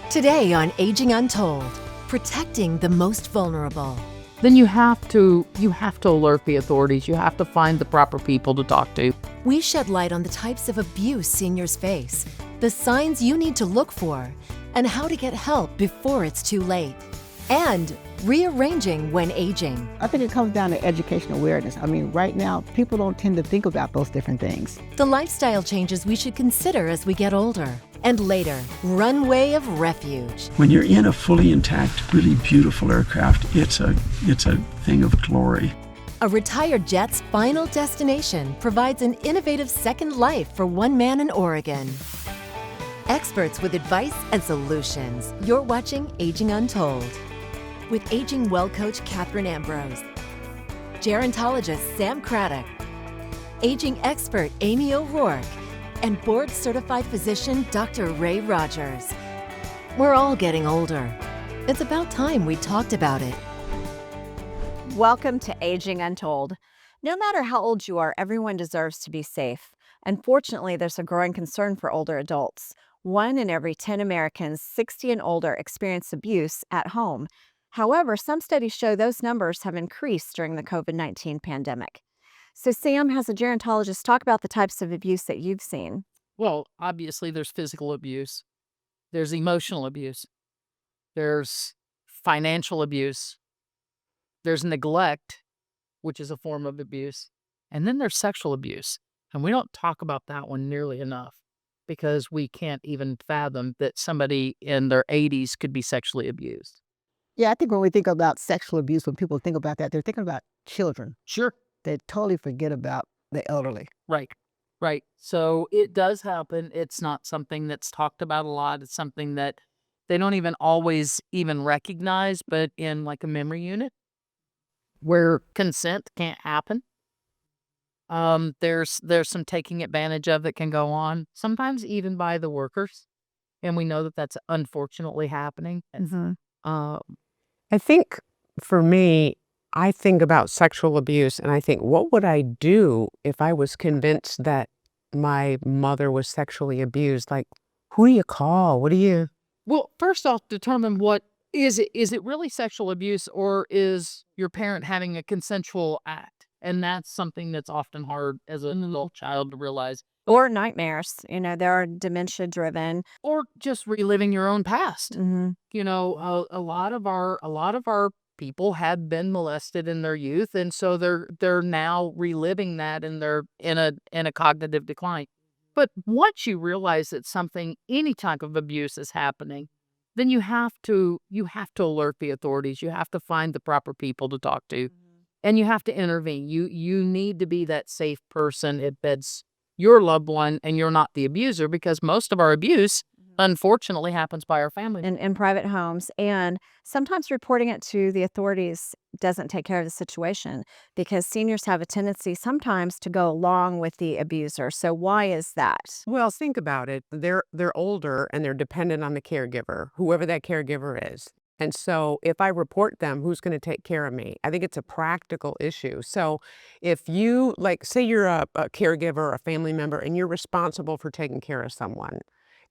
Today on Aging Untold, protecting the most vulnerable. Then you have to alert the authorities. You have to find the proper people to talk to. We shed light on the types of abuse seniors face, the signs you need to look for, and how to get help before it's too late. And rearranging when aging. I think it comes down to educational awareness. I mean, right now, people don't tend to think about those different things. The lifestyle changes we should consider as we get older. And later, runway of refuge. When you're in a fully intact, really beautiful aircraft, it's a thing of glory. A retired jet's final destination provides an innovative second life for one man in Oregon. Experts with advice and solutions. You're watching Aging Untold with aging well coach Catherine Ambrose, gerontologist Sam Craddock, aging expert Amy O'Rourke, and board-certified physician Dr. Ray Rogers. We're all getting older. It's about time we talked about it. Welcome to Aging Untold. No matter how old you are, everyone deserves to be safe. Unfortunately, there's a growing concern for older adults. 1 in every 10 Americans 60 and older experience abuse at home. However, some studies show those numbers have increased during the COVID-19 pandemic. So Sam has a gerontologist talk about the types of abuse that you've seen. Well, obviously there's physical abuse. There's emotional abuse. There's financial abuse. There's neglect, which is a form of abuse. And then there's sexual abuse. And we don't talk about that one nearly enough because we can't even fathom that somebody in their 80s could be sexually abused. Yeah, I think when we think about sexual abuse, when people think about that, they're thinking about children. Sure. They totally forget about the elderly. Right. So it does happen. It's not something that's talked about a lot. It's something that they don't even always even recognize, but in like a memory unit where consent can't happen. There's some taking advantage of that can go on, sometimes even by the workers. And we know that that's unfortunately happening. I think for me, I think about sexual abuse and I think, what would I do if I was convinced that my mother was sexually abused? Like, who do you call? Well, first off, determine what is it? Is it really sexual abuse, or is your parent having a consensual act? And that's something that's often hard as an adult child to realize. Or nightmares. They're dementia-driven. Or just reliving your own past. Mm-hmm. A lot of our people had been molested in their youth, and so they're now reliving that, and they're in a cognitive decline. But once you realize that any type of abuse is happening, then you have to alert the authorities. You have to find the proper people to talk to, and you have to intervene. You need to be that safe person. It beds your loved one, and you're not the abuser, because most of our abuse, unfortunately, happens by our family. In private homes. And sometimes reporting it to the authorities doesn't take care of the situation, because seniors have a tendency sometimes to go along with the abuser. So why is that? Well, think about it. They're older and they're dependent on the caregiver, whoever that caregiver is. And so if I report them, who's going to take care of me? I think it's a practical issue. So if you, say you're a caregiver, a family member, and you're responsible for taking care of someone,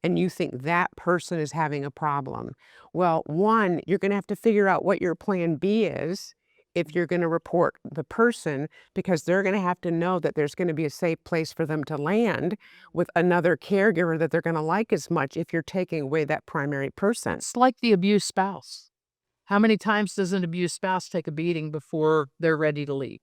and you think that person is having a problem, well, one, you're going to have to figure out what your plan B is if you're going to report the person, because they're going to have to know that there's going to be a safe place for them to land with another caregiver that they're going to like as much if you're taking away that primary person. It's like the abused spouse. How many times does an abused spouse take a beating before they're ready to leave?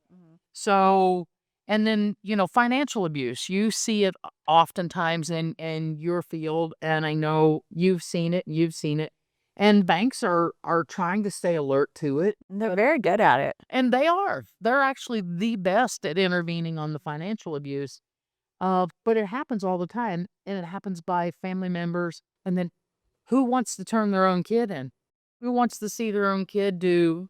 So, and then, financial abuse, you see it oftentimes in your field, and I know you've seen it. And banks are trying to stay alert to it. They're very good at it. And they are. They're actually the best at intervening on the financial abuse. But it happens all the time, and it happens by family members. And then who wants to turn their own kid in? Who wants to see their own kid be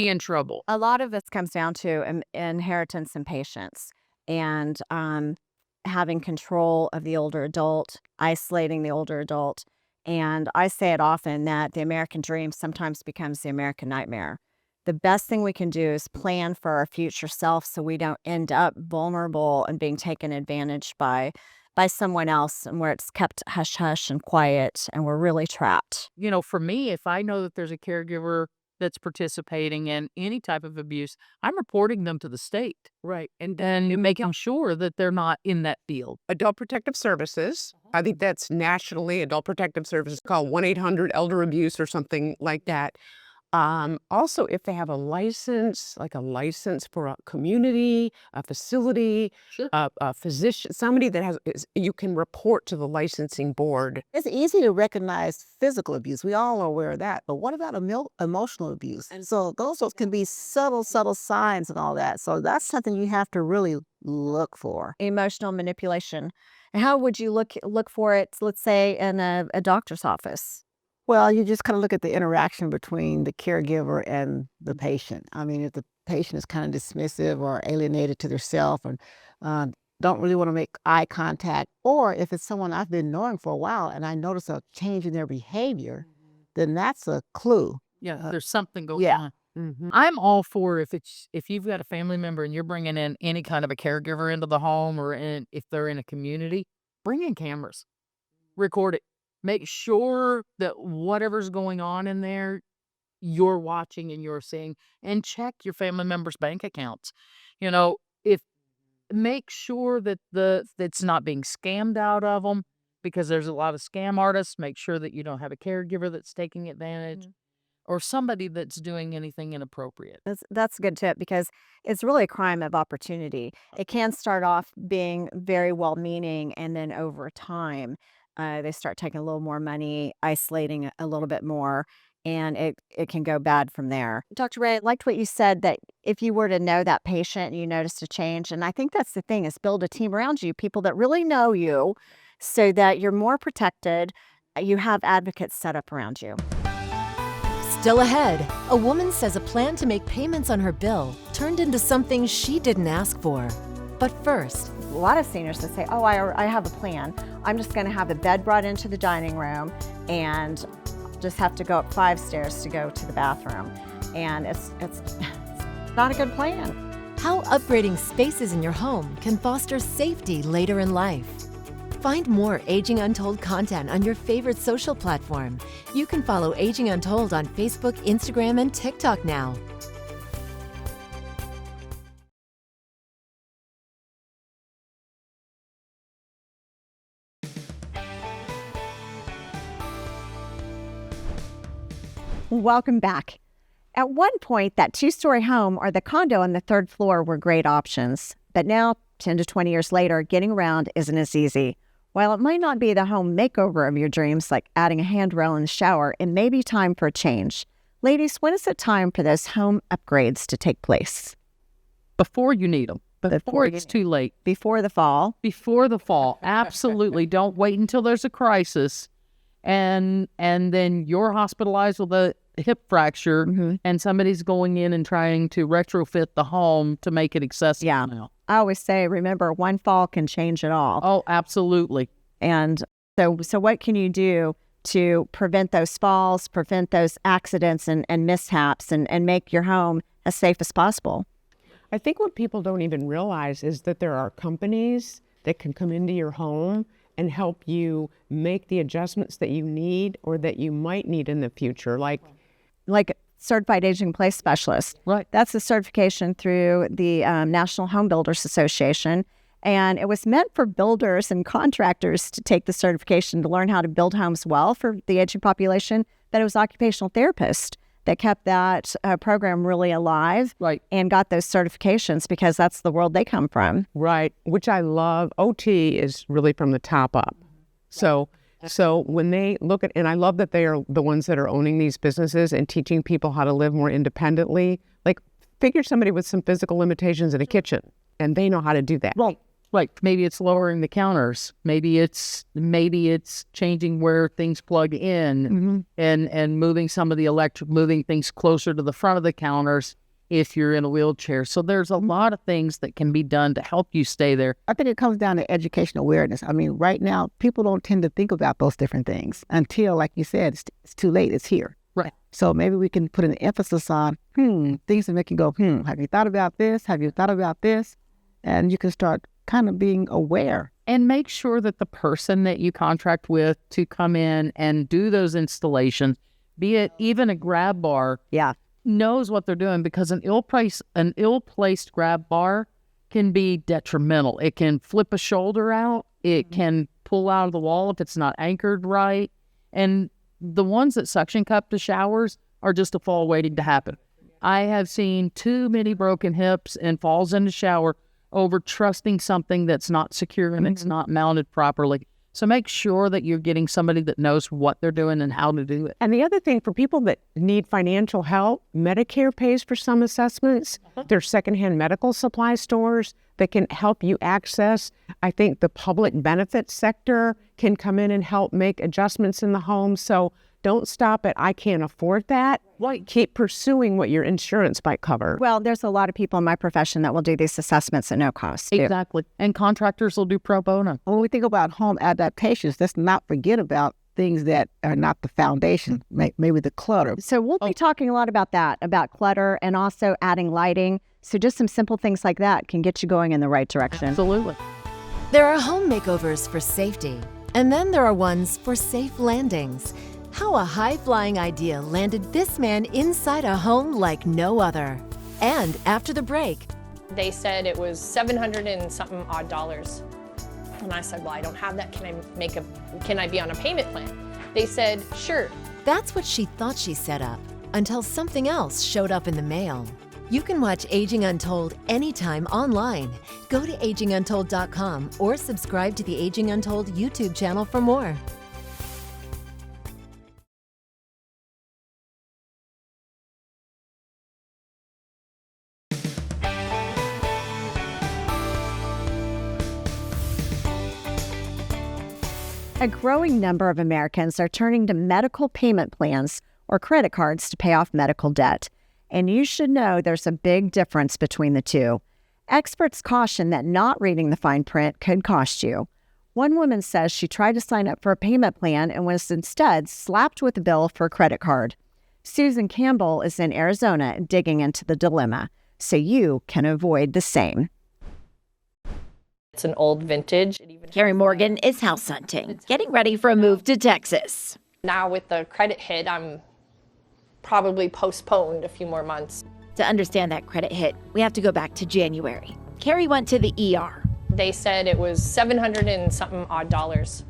in trouble? A lot of this comes down to inheritance and patience, and having control of the older adult, isolating the older adult. And I say it often that the American dream sometimes becomes the American nightmare. The best thing we can do is plan for our future self so we don't end up vulnerable and being taken advantage by by someone else and where it's kept hush hush and quiet and we're really trapped. For me, if I know that there's a caregiver that's participating in any type of abuse, I'm reporting them to the state Right. And and making sure that they're not in that field. Adult Protective Services, I think that's nationally, Adult Protective Services, call 1-800-ELDER-ABUSE or something like that. Also, if they have a license, like a license for a community, a facility, Sure. a physician, somebody that you can report to the licensing board. It's easy to recognize physical abuse. We all are aware of that. But what about emotional abuse? And so those can be subtle signs and all that. So that's something you have to really look for. Emotional manipulation. And how would you look for it, let's say, in a doctor's office? Well, you just kind of look at the interaction between the caregiver and the patient. I mean, if the patient is kind of dismissive or alienated to themselves and don't really want to make eye contact, or if it's someone I've been knowing for a while and I notice a change in their behavior, then that's a clue. Yeah, there's something going yeah. on. Mhm. I'm all for if you've got a family member and you're bringing in any kind of a caregiver into the home or if they're in a community, bring in cameras, record it. Make sure that whatever's going on in there, you're watching and you're seeing, and check your family members' bank accounts. If make sure that that's not being scammed out of them, because there's a lot of scam artists. Make sure that you don't have a caregiver that's taking advantage or somebody that's doing anything inappropriate. That's a good tip because it's really a crime of opportunity. It can start off being very well-meaning, and then over time, they start taking a little more money, isolating a little bit more, and it can go bad from there. Dr. Ray, I liked what you said that if you were to know that patient and you noticed a change, and I think that's the thing, is build a team around you, people that really know you so that you're more protected. You have advocates set up around you. Still ahead, a woman says a plan to make payments on her bill turned into something she didn't ask for. But first, A lot of seniors that say, oh, I have a plan. I'm just going to have a bed brought into the dining room and just have to go up 5 stairs to go to the bathroom. And it's not a good plan. how upgrading spaces in your home can foster safety later in life. Find more Aging Untold content on your favorite social platform. You can follow Aging Untold on Facebook, Instagram, and TikTok now. Welcome back. At one point, that 2-story home or the condo on the 3rd floor were great options. But now, 10 to 20 years later, getting around isn't as easy. While it might not be the home makeover of your dreams, like adding a handrail in the shower, it may be time for a change. Ladies, when is it time for those home upgrades to take place? Before you need them. Before it's too late. Before the fall? Before the fall. Absolutely. Don't wait until there's a crisis and then you're hospitalized with a hip fracture and somebody's going in and trying to retrofit the home to make it accessible now. I always say, remember, one fall can change it all. Oh, absolutely. And so what can you do to prevent those falls, prevent those accidents and mishaps, and make your home as safe as possible? I think what people don't even realize is that there are companies that can come into your home and help you make the adjustments that you need or that you might need in the future. Like Certified Aging Place Specialist. Right. That's a certification through the National Home Builders Association. And it was meant for builders and contractors to take the certification to learn how to build homes well for the aging population. But it was occupational therapists that kept that program really alive, Right. and got those certifications because that's the world they come from. Right, which I love. OT is really from the top up. So when they look at, and I love that they are the ones that are owning these businesses and teaching people how to live more independently. Like, figure somebody with some physical limitations in a kitchen, and they know how to do that. Right. Maybe it's lowering the counters. Maybe it's changing where things plug in and moving some of the moving things closer to the front of the counters if you're in a wheelchair. So there's a lot of things that can be done to help you stay there. I think it comes down to educational awareness. I mean, right now, people don't tend to think about those different things until, like you said, it's too late. It's here. Right. So maybe we can put an emphasis on, things that make you go, have you thought about this? Have you thought about this? And you can start kind of being aware. And make sure that the person that you contract with to come in and do those installations, be it even a grab bar, knows what they're doing, because an ill-placed grab bar can be detrimental. It can flip a shoulder out. It can pull out of the wall if it's not anchored right. And the ones that suction cup the showers are just a fall waiting to happen. I have seen too many broken hips and falls in the shower over trusting something that's not secure and it's not mounted properly. So make sure that you're getting somebody that knows what they're doing and how to do it. And the other thing, for people that need financial help, Medicare pays for some assessments. There's secondhand medical supply stores that can help you access. I think the public benefits sector can come in and help make adjustments in the home. So don't stop at, I can't afford that. Keep pursuing what your insurance might cover. Well, there's a lot of people in my profession that will do these assessments at no cost, too. Exactly. And contractors will do pro bono. When we think about home adaptations, let's not forget about things that are not the foundation, maybe the clutter. So we'll be talking a lot about that, about clutter and also adding lighting. So just some simple things like that can get you going in the right direction. Absolutely. There are home makeovers for safety, and then there are ones for safe landings. How a high-flying idea landed this man inside a home like no other. And after the break, they said it was $700 and something odd dollars. And I said, well, I don't have that. Can I be on a payment plan? They said, sure. that's what she thought she set up, until something else showed up in the mail. You can watch Aging Untold anytime online. Go to aginguntold.com or subscribe to the Aging Untold YouTube channel for more. A growing number of Americans are turning to medical payment plans or credit cards to pay off medical debt. And you should know there's a big difference between the two. Experts caution that not reading the fine print could cost you. One woman says she tried to sign up for a payment plan and was instead slapped with a bill for a credit card. Susan Campbell is in Arizona digging into the dilemma, so you can avoid the same. It's an old vintage. Carrie Morgan is house hunting, getting ready for a move to Texas. Now with the credit hit, I'm probably postponed a few more months. To understand that credit hit, we have to go back to January. Carrie went to the ER. They said it was $700 and something odd dollars.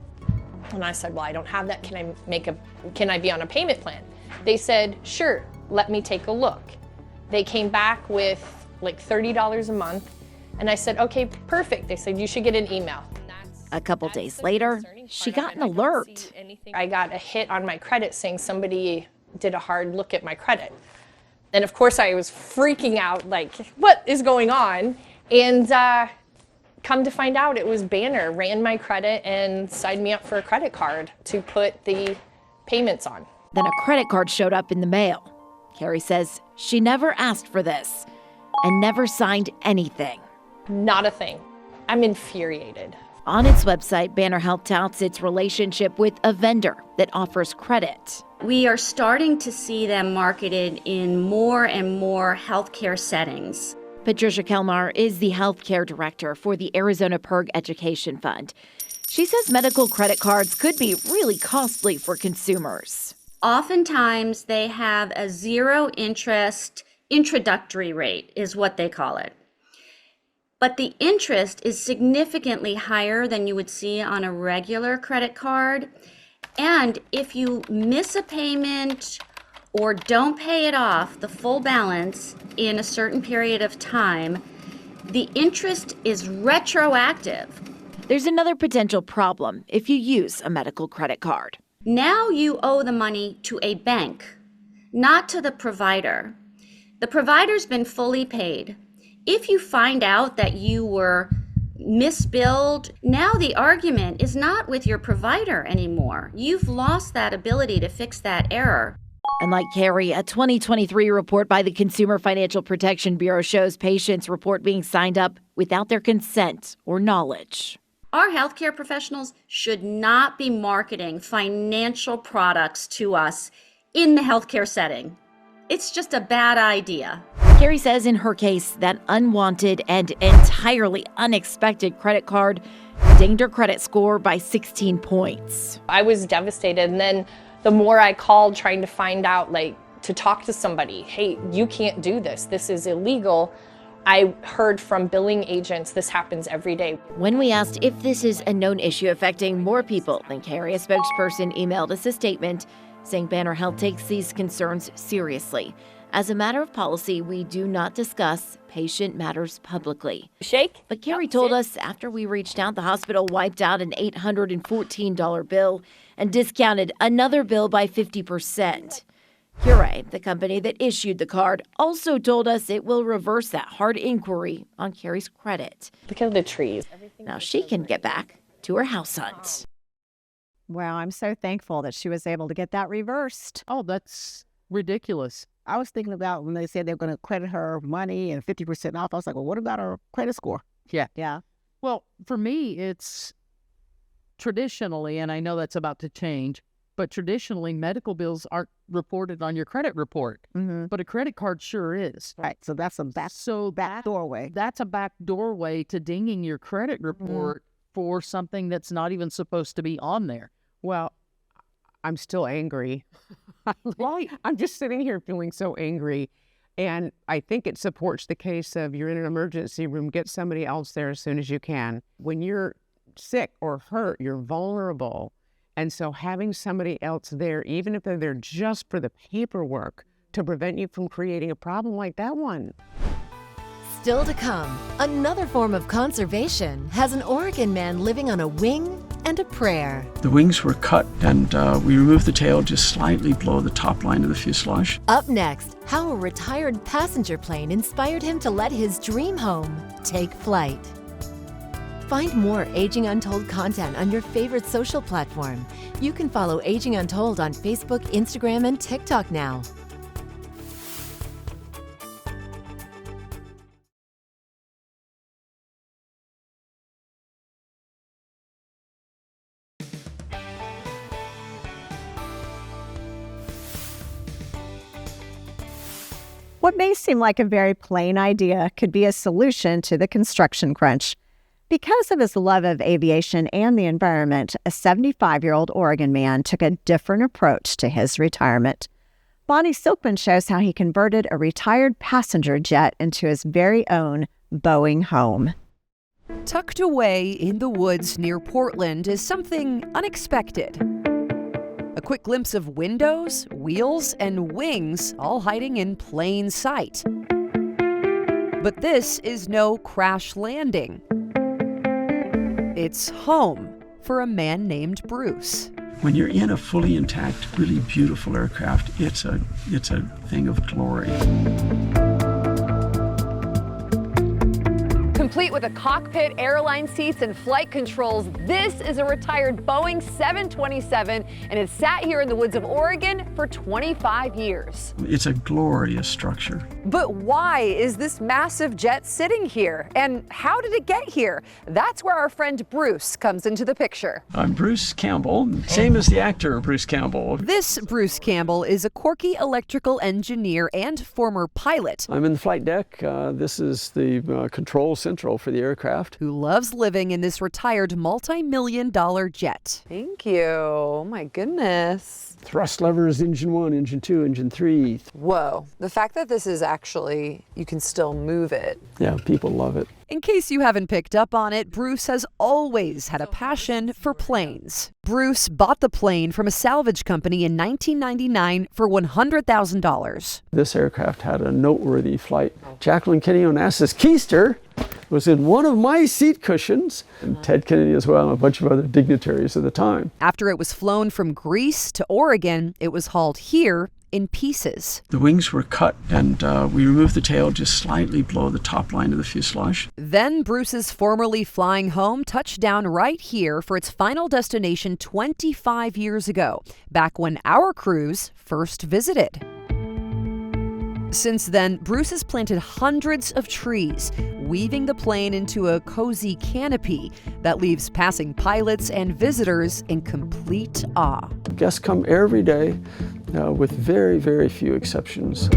And I said, well, I don't have that. Can I be on a payment plan? They said, sure, let me take a look. They came back with like $30 a month. And I said, okay, perfect. They said, you should get an email. A couple days later, she got an alert. I got a hit on my credit saying somebody did a hard look at my credit. And of course I was freaking out, like, what is going on? And come to find out, it was Banner ran my credit and signed me up for a credit card to put the payments on. Then a credit card showed up in the mail. Carrie says she never asked for this and never signed anything. Not a thing. I'm infuriated. On its website, Banner Health touts its relationship with a vendor that offers credit. We are starting to see them marketed in more and more healthcare settings. Patricia Kelmar is the healthcare director for the Arizona PERG Education Fund. She says medical credit cards could be really costly for consumers. Oftentimes, they have a zero interest introductory rate, is what they call it. But the interest is significantly higher than you would see on a regular credit card. And if you miss a payment or don't pay it off, the full balance, in a certain period of time, the interest is retroactive. There's another potential problem if you use a medical credit card. Now you owe the money to a bank, not to the provider. The provider's been fully paid. If you find out that you were misbilled, now the argument is not with your provider anymore. You've lost that ability to fix that error. Unlike Carrie, a 2023 report by the Consumer Financial Protection Bureau shows patients report being signed up without their consent or knowledge. Our healthcare professionals should not be marketing financial products to us in the healthcare setting. It's just a bad idea. Carrie says in her case, that unwanted and entirely unexpected credit card dinged her credit score by 16 points. I was devastated. And then the more I called trying to find out, to talk to somebody, hey, you can't do this. This is illegal. I heard from billing agents, this happens every day. When we asked if this is a known issue affecting more people than Carrie, a spokesperson emailed us a statement saying Banner Health takes these concerns seriously. As a matter of policy, we do not discuss patient matters publicly. Shake. But Carrie told us after we reached out, the hospital wiped out an $814 bill and discounted another bill by 50%. Cure, the company that issued the card, also told us it will reverse that hard inquiry on Carrie's credit. Look at the trees. Now she can get back to her house hunt. Wow, I'm so thankful that she was able to get that reversed. Oh, that's ridiculous. I was thinking about when they said they're going to credit her money and 50% off. I was like, well, what about her credit score? Yeah. Well, for me, it's traditionally, and I know that's about to change, but traditionally, medical bills aren't reported on your credit report. Mm-hmm. But a credit card sure is. Right. So that's a back doorway. That's a back doorway to dinging your credit report for something that's not even supposed to be on there. Well, I'm still angry. Right. I'm just sitting here feeling so angry. And I think it supports the case of you're in an emergency room, get somebody else there as soon as you can. When you're sick or hurt, you're vulnerable. And so having somebody else there, even if they're there just for the paperwork, to prevent you from creating a problem like that one. Still to come, another form of conservation has an Oregon man living on a wing and a prayer. The wings were cut, and we removed the tail just slightly below the top line of the fuselage. Up next, how a retired passenger plane inspired him to let his dream home take flight. Find more Aging Untold content on your favorite social platform. You can follow Aging Untold on Facebook, Instagram, and TikTok now. What may seem like a very plain idea could be a solution to the construction crunch. Because of his love of aviation and the environment, a 75-year-old Oregon man took a different approach to his retirement. Bonnie Silkman shows how he converted a retired passenger jet into his very own Boeing home. Tucked away in the woods near Portland is something unexpected. A quick glimpse of windows, wheels, and wings all hiding in plain sight. But this is no crash landing. It's home for a man named Bruce. When you're in a fully intact, really beautiful aircraft, it's a thing of glory. Complete with a cockpit, airline seats, and flight controls, this is a retired Boeing 727, and it's sat here in the woods of Oregon for 25 years. It's a glorious structure. But why is this massive jet sitting here? And how did it get here? That's where our friend Bruce comes into the picture. I'm Bruce Campbell, same as the actor Bruce Campbell. This Bruce Campbell is a quirky electrical engineer and former pilot. I'm in the flight deck. This is the control central for the aircraft. Who loves living in this retired multi-million-dollar jet. Thank you. Oh my goodness. Thrust levers, engine 1, engine 2, engine 3. Whoa. The fact that this is actually, you can still move it. Yeah, people love it. In case you haven't picked up on it, Bruce has always had a passion for planes. Bruce bought the plane from a salvage company in 1999 for $100,000. This aircraft had a noteworthy flight. Jacqueline Kennedy Onassis Keister was in one of my seat cushions, and Ted Kennedy as well, and a bunch of other dignitaries at the time. After it was flown from Greece to Oregon, it was hauled here in pieces. The wings were cut, and we removed the tail just slightly below the top line of the fuselage. Then Bruce's formerly flying home touched down right here for its final destination 25 years ago, back when our crews first visited. Since then, Bruce has planted hundreds of trees, weaving the plane into a cozy canopy that leaves passing pilots and visitors in complete awe. Guests come every day with very, very few exceptions.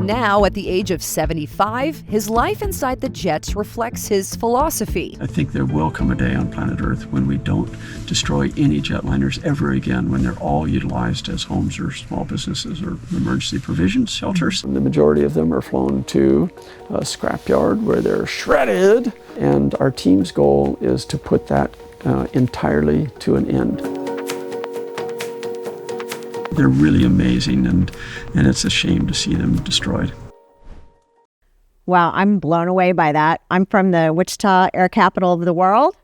Now, at the age of 75, his life inside the jets reflects his philosophy. I think there will come a day on planet Earth when we don't destroy any jetliners ever again, when they're all utilized as homes or small businesses or emergency provision shelters. The majority of them are flown to a scrapyard where they're shredded, and our team's goal is to put that entirely to an end. They're really amazing, and it's a shame to see them destroyed. Wow, I'm blown away by that. I'm from the Wichita air capital of the world,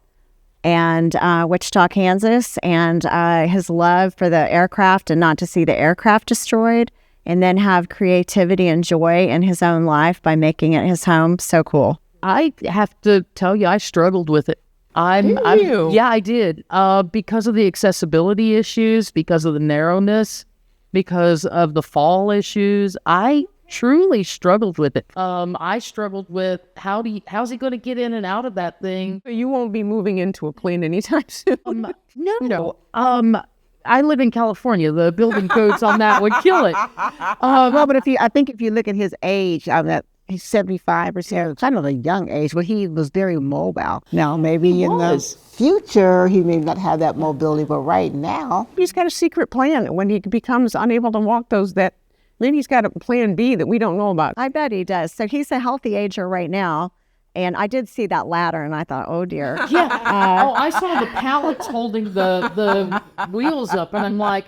and Wichita, Kansas, and his love for the aircraft and not to see the aircraft destroyed, and then have creativity and joy in his own life by making it his home. So cool. I have to tell you, I struggled with it. Yeah, I did. Because of the accessibility issues, because of the narrowness, because of the fall issues, I truly struggled with it. I struggled with how's he going to get in and out of that thing? You won't be moving into a plane anytime soon. No. I live in California. The building codes on that would kill it. Well, but I think if you look at his age, that he's 75 or so, kind of a young age, but he was very mobile. Now, maybe in the future, he may not have that mobility, but right now, He's got a secret plan. When he becomes unable to walk maybe he's got a plan B that we don't know about. I bet he does. So he's a healthy ager right now. And I did see that ladder, and I thought, oh, dear. Yeah. I saw the pallets holding the wheels up, and I'm like,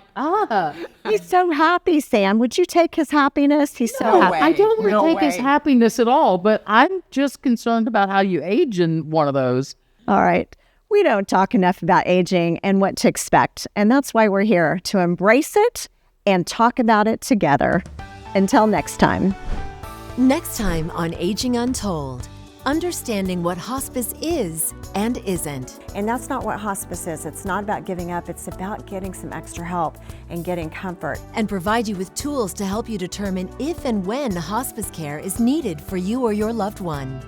He's so happy, Sam. Would you take his happiness? He's so happy. I don't want to take his happiness at all, but I'm just concerned about how you age in one of those. All right. We don't talk enough about aging and what to expect, and that's why we're here, to embrace it and talk about it together. Until next time. Next time on Aging Untold, understanding what hospice is and isn't. And that's not what hospice is. It's not about giving up. It's about getting some extra help and getting comfort. And provide you with tools to help you determine if and when hospice care is needed for you or your loved one.